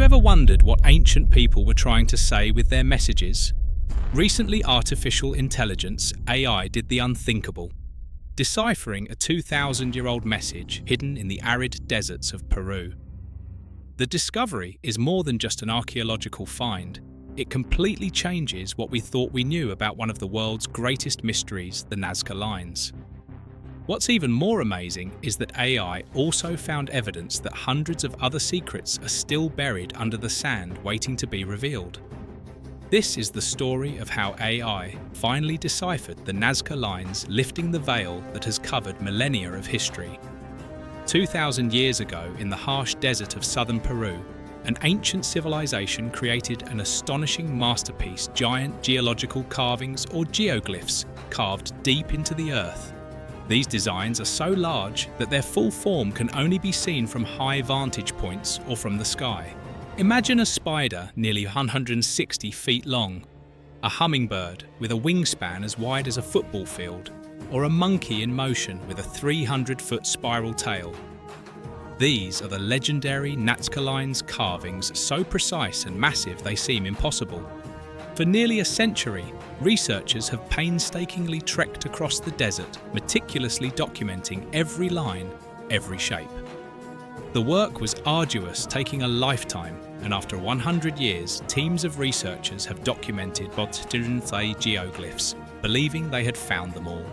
you ever wondered what ancient people were trying to say with their messages? Recently, artificial intelligence, AI, did the unthinkable, deciphering a 2,000-year-old message hidden in the arid deserts of Peru. The discovery is more than just an archaeological find. It completely changes what we thought we knew about one of the world's greatest mysteries, the Nazca lines. What's even more amazing is that AI also found evidence that hundreds of other secrets are still buried under the sand waiting to be revealed. This is the story of how AI finally deciphered the Nazca lines, lifting the veil that has covered millennia of history. 2,000 years ago, in the harsh desert of southern Peru, an ancient civilization created an astonishing masterpiece, giant geological carvings or geoglyphs carved deep into the earth. These designs are so large that their full form can only be seen from high vantage points or from the sky. Imagine a spider nearly 160 feet long, a hummingbird with a wingspan as wide as a football field, or a monkey in motion with a 300-foot spiral tail. These are the legendary Nazca lines carvings, so precise and massive they seem impossible. For nearly a century, researchers have painstakingly trekked across the desert, meticulously documenting every line, every shape. The work was arduous, taking a lifetime, and after 100 years, teams of researchers have documented 103 geoglyphs, believing they had found them all.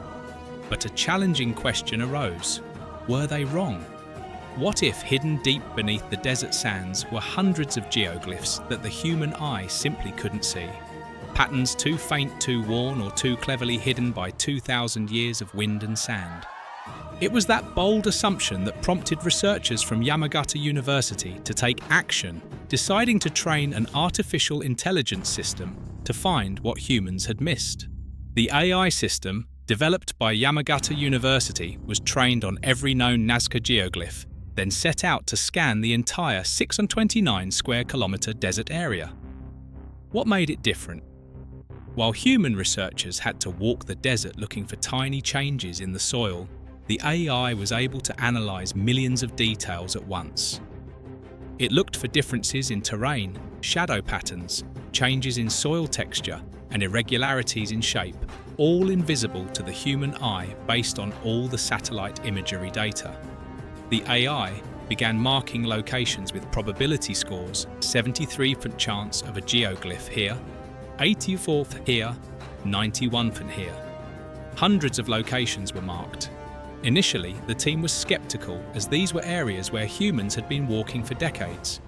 But a challenging question arose. Were they wrong? What if hidden deep beneath the desert sands were hundreds of geoglyphs that the human eye simply couldn't see? Patterns too faint, too worn, or too cleverly hidden by 2,000 years of wind and sand. It was that bold assumption that prompted researchers from Yamagata University to take action, deciding to train an artificial intelligence system to find what humans had missed. The AI system, developed by Yamagata University, was trained on every known Nazca geoglyph, then set out to scan the entire 629 square kilometre desert area. What made it different? While human researchers had to walk the desert looking for tiny changes in the soil, the AI was able to analyse millions of details at once. It looked for differences in terrain, shadow patterns, changes in soil texture, and irregularities in shape, all invisible to the human eye based on all the satellite imagery data. The AI began marking locations with probability scores: 73% chance of a geoglyph here, 84th here, 91th here. Hundreds of locations were marked. Initially, the team was skeptical, as these were areas where humans had been walking for decades,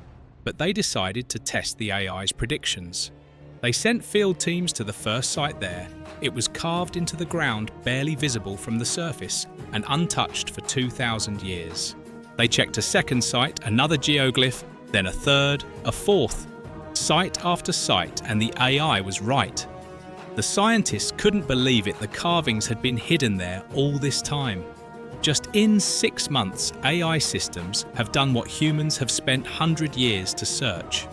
but they decided to test the AI's predictions. They sent field teams to the first site there. It was carved into the ground, barely visible from the surface, and untouched for 2,000 years. They checked a second site, another geoglyph, then a third, a fourth. Site after site, and the AI was right. The scientists couldn't believe it, the carvings had been hidden there all this time. Just in 6 months, AI systems have done what humans have spent 100 years to search.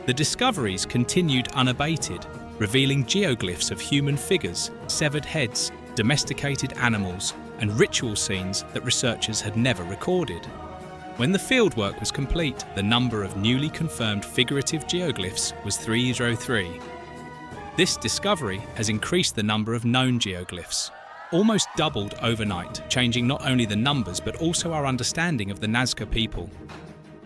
The discoveries continued unabated, revealing geoglyphs of human figures, severed heads, domesticated animals, and ritual scenes that researchers had never recorded. When the fieldwork was complete, the number of newly confirmed figurative geoglyphs was 303. This discovery has increased the number of known geoglyphs, almost doubled overnight, changing not only the numbers but also our understanding of the Nazca people.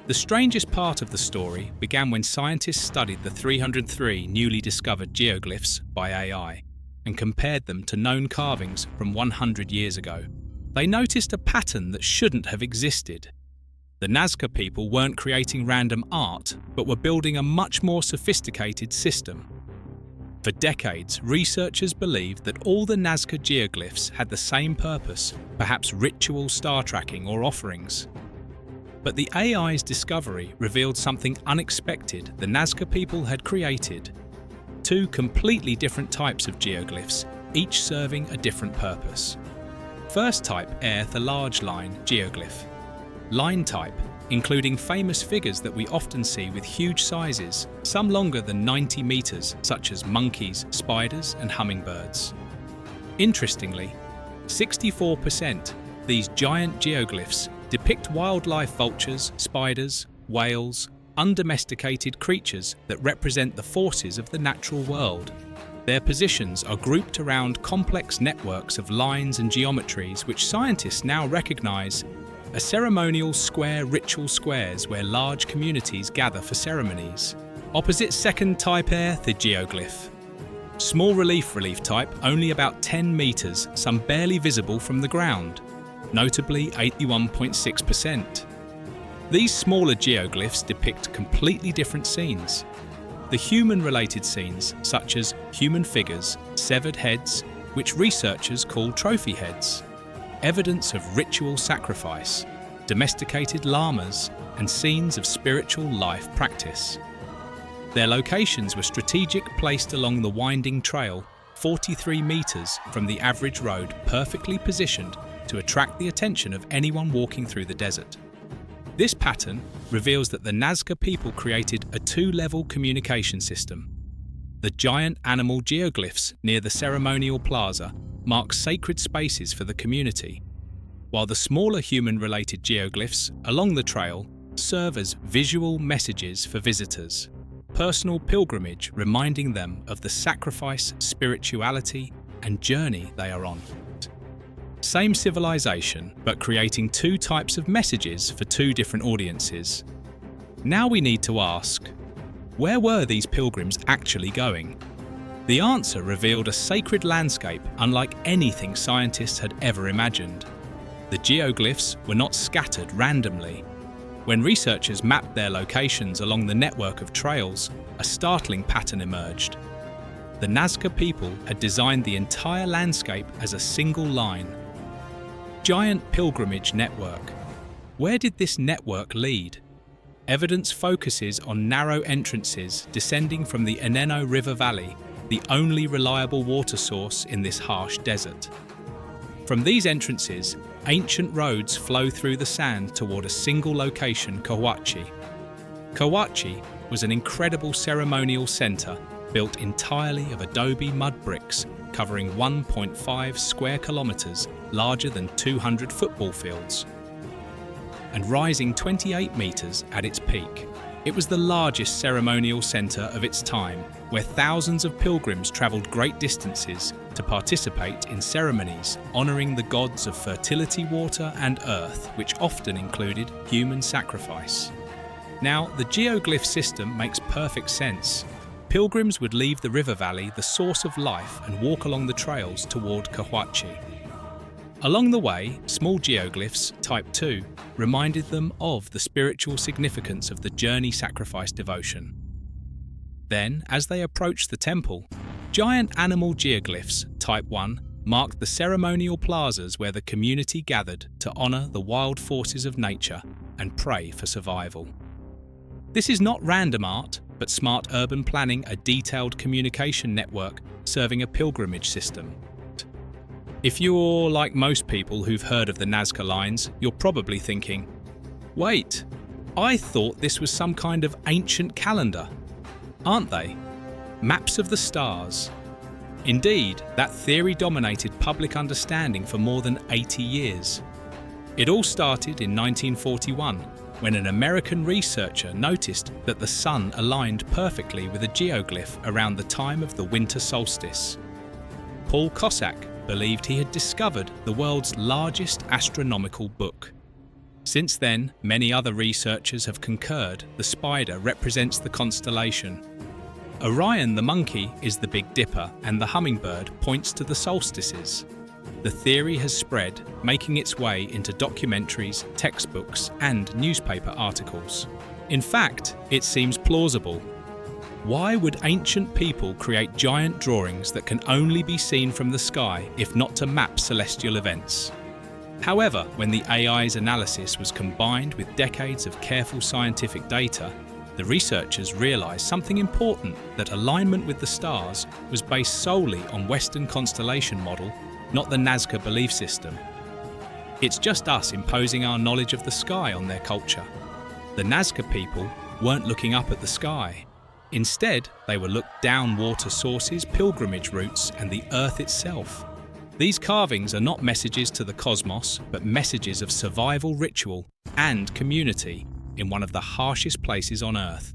The strangest part of the story began when scientists studied the 303 newly discovered geoglyphs by AI and compared them to known carvings from 100 years ago. They noticed a pattern that shouldn't have existed. The Nazca people weren't creating random art, but were building a much more sophisticated system. For decades, researchers believed that all the Nazca geoglyphs had the same purpose, perhaps ritual star tracking or offerings. But the AI's discovery revealed something unexpected. The Nazca people had created 2 completely different types of geoglyphs, each serving a different purpose. First type, the large line geoglyph. Line type, including famous figures that we often see with huge sizes, some longer than 90 meters, such as monkeys, spiders, and hummingbirds. Interestingly, 64%, these giant geoglyphs depict wildlife: vultures, spiders, whales, undomesticated creatures that represent the forces of the natural world. Their positions are grouped around complex networks of lines and geometries which scientists now recognize as ceremonial square ritual squares where large communities gather for ceremonies. Opposite second type air, the geoglyph. Small relief type, only about 10 meters, some barely visible from the ground, notably 81.6%. These smaller geoglyphs depict completely different scenes. The human-related scenes, such as human figures, severed heads, which researchers call trophy heads, evidence of ritual sacrifice, domesticated llamas, and scenes of spiritual life practice. Their locations were strategic, placed along the winding trail, 43 meters from the average road, perfectly positioned to attract the attention of anyone walking through the desert. This pattern reveals that the Nazca people created a two-level communication system. The giant animal geoglyphs near the ceremonial plaza mark sacred spaces for the community, while the smaller human-related geoglyphs along the trail serve as visual messages for visitors, personal pilgrimage reminding them of the sacrifice, spirituality, and journey they are on. Same civilization, but creating two types of messages for two different audiences. Now we need to ask, where were these pilgrims actually going? The answer revealed a sacred landscape unlike anything scientists had ever imagined. The geoglyphs were not scattered randomly. When researchers mapped their locations along the network of trails, a startling pattern emerged. The Nazca people had designed the entire landscape as a single line. Giant pilgrimage network. Where did this network lead? Evidence focuses on narrow entrances descending from the Eneno River Valley, the only reliable water source in this harsh desert. From these entrances, ancient roads flow through the sand toward a single location, Cahuachi. Cahuachi was an incredible ceremonial center built entirely of adobe mud bricks, covering 1.5 square kilometers, larger than 200 football fields, and rising 28 meters at its peak. It was the largest ceremonial center of its time, where thousands of pilgrims traveled great distances to participate in ceremonies honoring the gods of fertility, water, and earth, which often included human sacrifice. Now, the geoglyph system makes perfect sense. Pilgrims would leave the river valley, the source of life, and walk along the trails toward Cahuachi. Along the way, small geoglyphs, type 2, reminded them of the spiritual significance of the journey sacrifice devotion. Then, as they approached the temple, giant animal geoglyphs, type 1, marked the ceremonial plazas where the community gathered to honor the wild forces of nature and pray for survival. This is not random art, but smart urban planning, a detailed communication network serving a pilgrimage system. If you're like most people who've heard of the Nazca lines, you're probably thinking, wait, I thought this was some kind of ancient calendar. Aren't they? Maps of the stars. Indeed, that theory dominated public understanding for more than 80 years. It all started in 1941, when an American researcher noticed that the sun aligned perfectly with a geoglyph around the time of the winter solstice. Paul Cossack believed he had discovered the world's largest astronomical book. Since then, many other researchers have concurred the spider represents the constellation. Orion the monkey is the Big Dipper, and the hummingbird points to the solstices. The theory has spread, making its way into documentaries, textbooks, and newspaper articles. In fact, it seems plausible. Why would ancient people create giant drawings that can only be seen from the sky if not to map celestial events? However, when the AI's analysis was combined with decades of careful scientific data, the researchers realized something important, that alignment with the stars was based solely on Western constellation model, not the Nazca belief system. It's just us imposing our knowledge of the sky on their culture. The Nazca people weren't looking up at the sky. Instead, they were looked down water sources, pilgrimage routes, and the earth itself. These carvings are not messages to the cosmos, but messages of survival ritual and community, in one of the harshest places on Earth.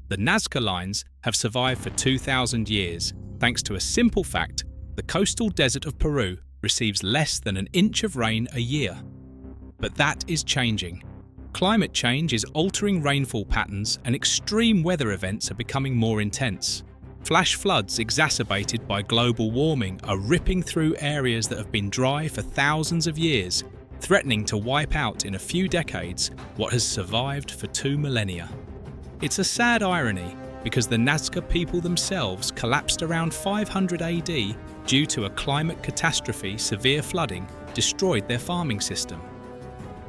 The Nazca lines have survived for 2,000 years thanks to a simple fact: the coastal desert of Peru receives less than an inch of rain a year. But that is changing. Climate change is altering rainfall patterns and extreme weather events are becoming more intense. Flash floods exacerbated by global warming are ripping through areas that have been dry for thousands of years, threatening to wipe out in a few decades what has survived for 2 millennia. It's a sad irony because the Nazca people themselves collapsed around 500 AD due to a climate catastrophe. Severe flooding destroyed their farming system.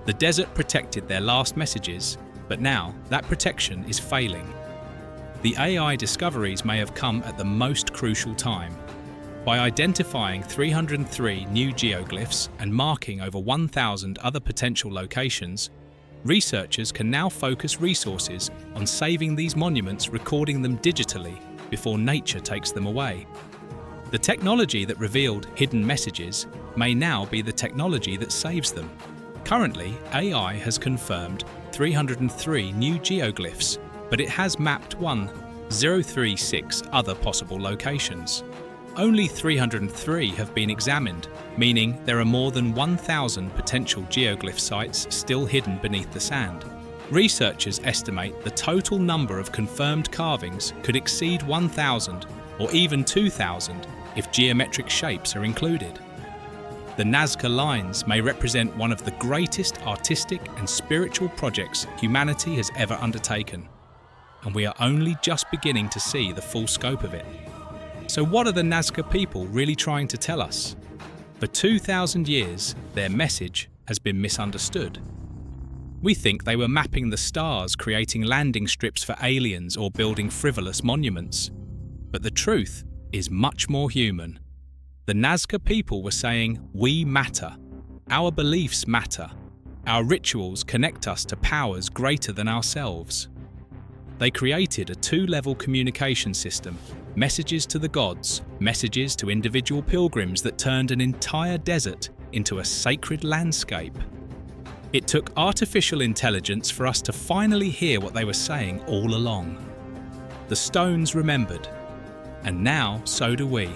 The desert protected their last messages, but now that protection is failing. The AI discoveries may have come at the most crucial time. By identifying 303 new geoglyphs and marking over 1,000 other potential locations, researchers can now focus resources on saving these monuments, recording them digitally before nature takes them away. The technology that revealed hidden messages may now be the technology that saves them. Currently, AI has confirmed 303 new geoglyphs, but it has mapped 1,036 other possible locations. Only 303 have been examined, meaning there are more than 1,000 potential geoglyph sites still hidden beneath the sand. Researchers estimate the total number of confirmed carvings could exceed 1,000 or even 2,000 if geometric shapes are included. The Nazca lines may represent one of the greatest artistic and spiritual projects humanity has ever undertaken, and we are only just beginning to see the full scope of it. So what are the Nazca people really trying to tell us? For 2,000 years, their message has been misunderstood. We think they were mapping the stars, creating landing strips for aliens, or building frivolous monuments. But the truth is much more human. The Nazca people were saying, "We matter. Our beliefs matter. Our rituals connect us to powers greater than ourselves." They created a two-level communication system: messages to the gods, messages to individual pilgrims that turned an entire desert into a sacred landscape. It took artificial intelligence for us to finally hear what they were saying all along. The stones remembered, and now so do we.